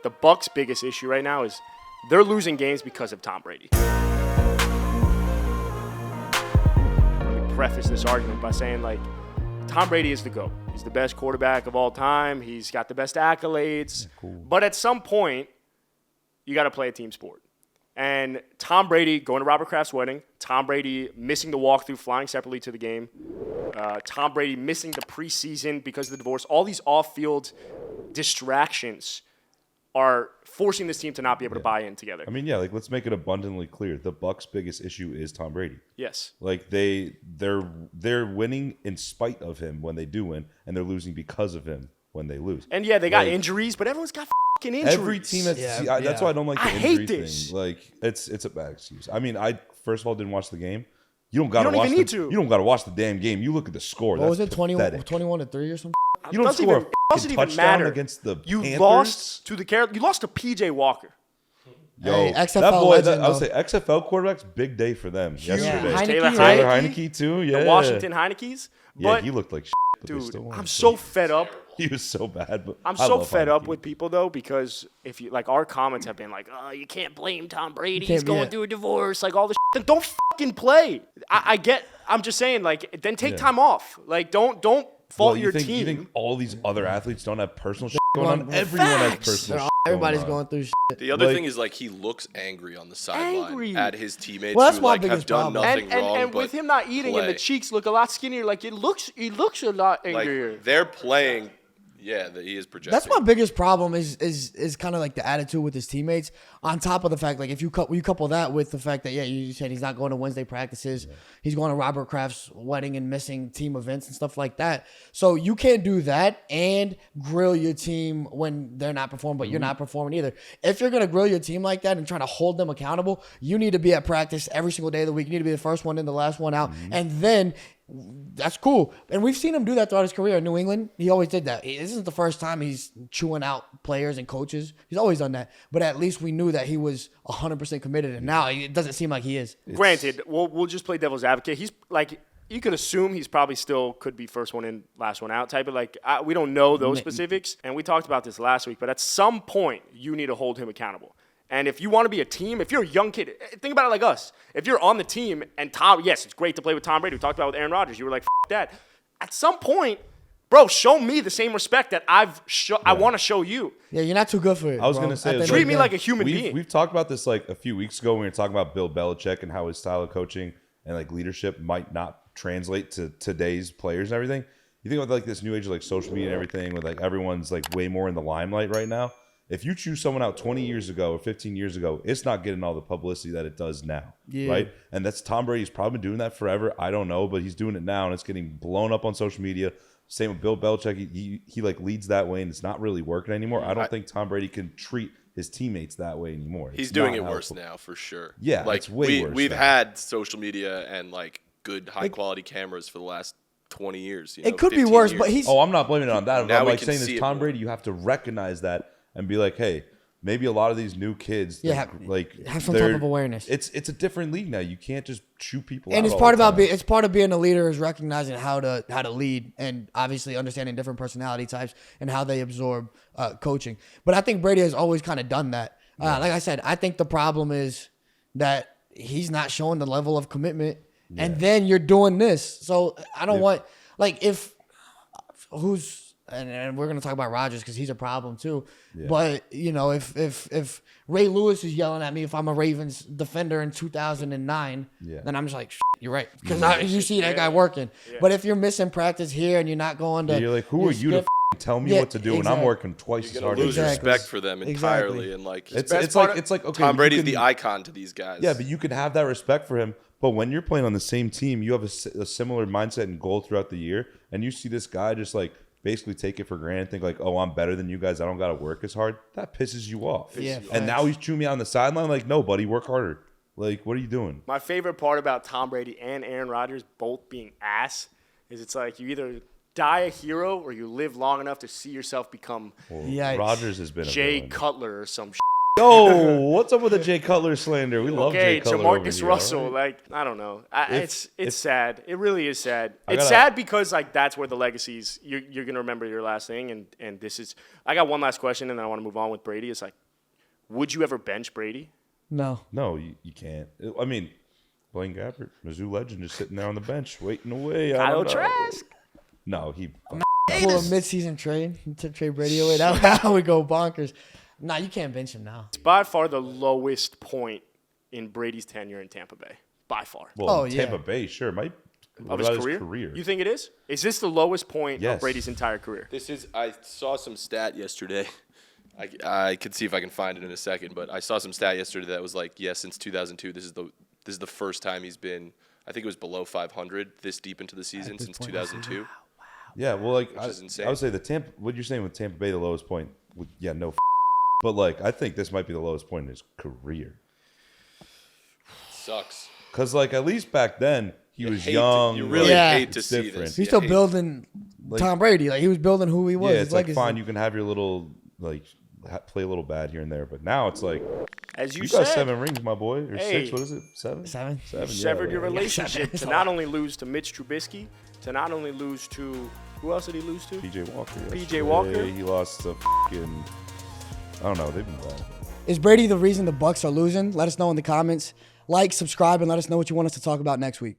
the Bucs' biggest issue right now is they're losing games because of Tom Brady. Let me preface this argument by saying, like, Tom Brady is the GOAT. He's the best quarterback of all time. He's got the best accolades. Yeah, cool. But at some point, you got to play a team sport. And Tom Brady going to Robert Kraft's wedding, Tom Brady missing the walkthrough, flying separately to the game, Tom Brady missing the preseason because of the divorce, all these off-field distractions are forcing this team to not be able to buy in together. I mean, yeah, like let's make it abundantly clear. The Bucs' biggest issue is Tom Brady. Yes. Like they're winning in spite of him when they do win, and they're losing because of him when they lose. And yeah, they got injuries, but everyone's got fucking injuries. Every team that's why I don't like the injury thing. Like it's a bad excuse. I mean, I first of all didn't watch the game. You don't gotta watch You don't gotta watch the damn game. You look at the score. What was it, 21-3 or something? You don't score it doesn't even matter against the Panthers. Lost to you lost to PJ Walker. Yo, hey, XFL that boy, legend, I would say XFL quarterbacks, big day for them yesterday. Yeah. Taylor Heineke too, yeah. The Washington Heinekes. Yeah, he looked like shit. Dude, I'm so fed up. He was so bad. But I'm so fed up with people, though, because if you like, our comments have been like, oh, you can't blame Tom Brady. He's going through a divorce, like all this shit. Then don't fucking play. I'm just saying, like, then take time off. Like, don't fault your team. You think all these other athletes don't have personal shit going on? Everyone has personal shit. Everybody's going through shit. The other thing is, like, he looks angry on the sideline at his teammates who, like, have done nothing wrong. And with him not eating and the cheeks look a lot skinnier, like, he looks a lot angrier. Like, they're playing. Yeah, he is projecting. That's my biggest problem is kind of like the attitude with his teammates. On top of the fact, like if you couple that with the fact that you said he's not going to Wednesday practices, he's going to Robert Kraft's wedding and missing team events and stuff like that. So you can't do that and grill your team when they're not performing, but you're not performing either. If you're gonna grill your team like that and try to hold them accountable, you need to be at practice every single day of the week. You need to be the first one in, the last one out, and then. That's cool. And we've seen him do that throughout his career in New England. He always did that. This isn't the first time he's chewing out players and coaches. He's always done that. But at least we knew that he was 100% committed. And now it doesn't seem like he is. Granted, we'll just play devil's advocate. He's like, you can assume he's probably still could be first one in, last one out type of like, we don't know those specifics. And we talked about this last week. But at some point, you need to hold him accountable. And if you want to be a team, if you're a young kid, think about it like us. If you're on the team and yes, it's great to play with Tom Brady. We talked about it with Aaron Rodgers. You were like, F that. At some point, bro, show me the same respect that I want to show you. Yeah, you're not too good for it. I was going to say, treat me like a human being. We've talked about this like a few weeks ago when we were talking about Bill Belichick and how his style of coaching and like leadership might not translate to today's players and everything. You think about like this new age of like social media and everything with like everyone's like way more in the limelight right now. If you choose someone out 20 years ago or 15 years ago, it's not getting all the publicity that it does now, right? And that's Tom Brady's probably been doing that forever. I don't know, but he's doing it now, and it's getting blown up on social media. Same with Bill Belichick. He like leads that way, and it's not really working anymore. I don't think Tom Brady can treat his teammates that way anymore. He's doing it worse now, for sure. Yeah, like it's way worse. We've had social media and like good high quality cameras for the last 20 years. It could be worse, but he's. Oh, I'm not blaming it on that. Now I'm we like can saying see this, it Tom more. Brady, you have to recognize that and be like, hey. Maybe a lot of these new kids, have some type of awareness. It's a different league now. You can't just shoot people. And out it's all part the about time. it's part of being a leader is recognizing how to lead and obviously understanding different personality types and how they absorb coaching. But I think Brady has always kind of done that. Like I said, I think the problem is that he's not showing the level of commitment, and then you're doing this. So I don't want And we're gonna talk about Rodgers because he's a problem too. Yeah. But if Ray Lewis is yelling at me if I'm a Ravens defender in 2009, then I'm just like, you're right, because you see that guy working. Yeah. But if you're missing practice here and you're not going to, you're like, who are you to tell me what to do? And I'm working twice as hard. You're gonna lose respect for them entirely, and like it's like okay, Tom Brady's the icon to these guys. Yeah, but you can have that respect for him. But when you're playing on the same team, you have a similar mindset and goal throughout the year, and you see this guy just like. Basically take it for granted, think like, oh, I'm better than you guys. I don't got to work as hard. That pisses you off. Yeah, and now he's chewing me on the sideline like, no, buddy, work harder. Like, what are you doing? My favorite part about Tom Brady and Aaron Rodgers both being ass is it's like you either die a hero or you live long enough to see yourself become Rodgers has been Jay Cutler or some Yo, what's up with the Jay Cutler slander? We love Okay, Jay Cutler over Jamarcus here, Russell. all right? Like, I don't know. It's sad. It really is sad. I It's gotta- sad because like that's where the legacies. You're gonna remember your last thing, and this is. I got one last question, and then I want to move on with Brady. It's like, would you ever bench Brady? No. No, you can't. I mean, Blaine Gabbert, Mizzou legend, just sitting there on the bench waiting away. I Kyle don't know. Trask. No, he. Pull a mid-season trade to trade Brady away. That would go bonkers. Nah, you can't bench him now. It's by far the lowest point in Brady's tenure in Tampa Bay. By far. Well, yeah. Tampa Bay, sure. What Of about his his career? career? You think it is? Is this the lowest point Yes. of Brady's entire career? I saw some stat yesterday. I could see if I can find it in a second, but I saw some stat yesterday that was like, since 2002, this is the first time he's been. I think it was below 500 this deep into the season since 2002. Yeah, well, like is insane. I would say what you're saying with Tampa Bay, the lowest point. No, but like I think this might be the lowest point in his career. Sucks. Cause like at least back then he was Hate young. you really Yeah. hate to It's see different. this. He's You still hate- building Tom Brady. Like he was building who he was. Yeah, his it's like legacy. fine. You can have your little like play a little bad here and there, but now it's like As you, you said, got 7 rings, my boy, or Hey. 6. What is it? 7? Seven. 7. you severed your like- relationship to not only lose to Mitch Trubisky, to not only lose to who else did he lose to? PJ Walker. PJ yesterday. Walker? He lost to fucking. I don't know. They've been bad. Is Brady the reason the Bucs are losing? Let us know in the comments. Like, subscribe, and let us know what you want us to talk about next week.